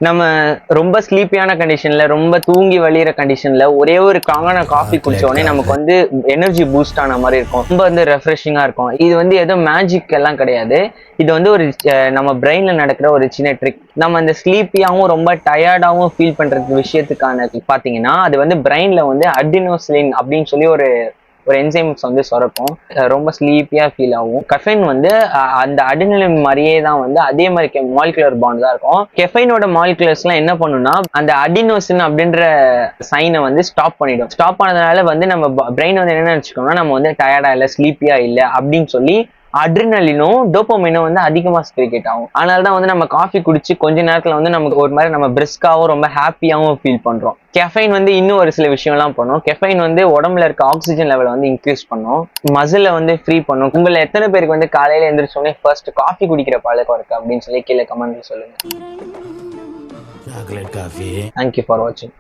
நம்ம ரொம்ப ஸ்லீப்பியான கண்டிஷன்ல ரொம்ப தூங்கி வழியிற கண்டிஷன்ல ஒரே ஒரு ஸ்ட்ராங்கான காஃபி குடிச்ச உடனே நமக்கு வந்து எனர்ஜி பூஸ்ட் ஆன மாதிரி இருக்கும். ரொம்ப வந்து ரெஃப்ரெஷிங்கா இருக்கும். இது வந்து ஏதோ மேஜிக் எல்லாம் கிடையாது. இது வந்து ஒரு நம்ம பிரெயின்ல நடக்கிற ஒரு சின்ன ட்ரிக். நம்ம அந்த ஸ்லீப்பியாவும் ரொம்ப டயர்டாவும் ஃபீல் பண்றது விஷயத்துக்கான பாத்தீங்கன்னா அது வந்து பிரெயின்ல வந்து அடினோசிலின் அப்படின்னு சொல்லி ஒரு ஒரு என்சைம்ஸ் வந்து சுரக்கும். ரொம்ப ஸ்லீப்பியா ஃபீல் ஆகும். கெஃபைன் வந்து அந்த அடினலின் மாதிரியே தான் வந்து அதே மாதிரி மாலிகுலர் பாண்ட் தான் இருக்கும். கெஃபைனோட மாலிகுலர்ஸ் எல்லாம் என்ன பண்ணும்னா அந்த அடினோசின் அப்படின்ற சைனை வந்து ஸ்டாப் பண்ணிடும். ஸ்டாப் பண்ணதுனால வந்து நம்ம பிரெயின் வந்து என்ன நினைச்சுக்கோம்னா நம்ம வந்து டயர்டா இல்லை, ஸ்லீப்பியா இல்லை அப்படின்னு சொல்லி அட்ரினலினும் டோபமைனும் வந்து அதிகமா செக்ரீட் ஆகும். அதனால தான் வந்து நம்ம காஃபி குடிச்சு கொஞ்ச நேரத்துல வந்து நமக்கு ஒரு மாதிரி நம்ம பிரிஸ்காவும் ரொம்ப ஹாப்பியாவும் ஃபீல் பண்றோம். கெஃபைன் வந்து இன்னும் ஒரு சில விஷயம்லாம் பண்ணும். கெஃபைன் வந்து உடம்புல இருக்க ஆக்சிஜன் லெவலை வந்து இன்க்ரீஸ் பண்ணும், மசிலை வந்து ஃப்ரீ பண்ணும். உங்களை எத்தனை பேருக்கு வந்து காலையில எந்திரிச்சோடனே ஃபர்ஸ்ட் காஃபி குடிக்கிற பழக்கம் இருக்கு அப்படின்னு சொல்லி கீழே கமெண்ட்ல சொல்லுங்க. தேங்க்யூ ஃபார் வாட்சிங்.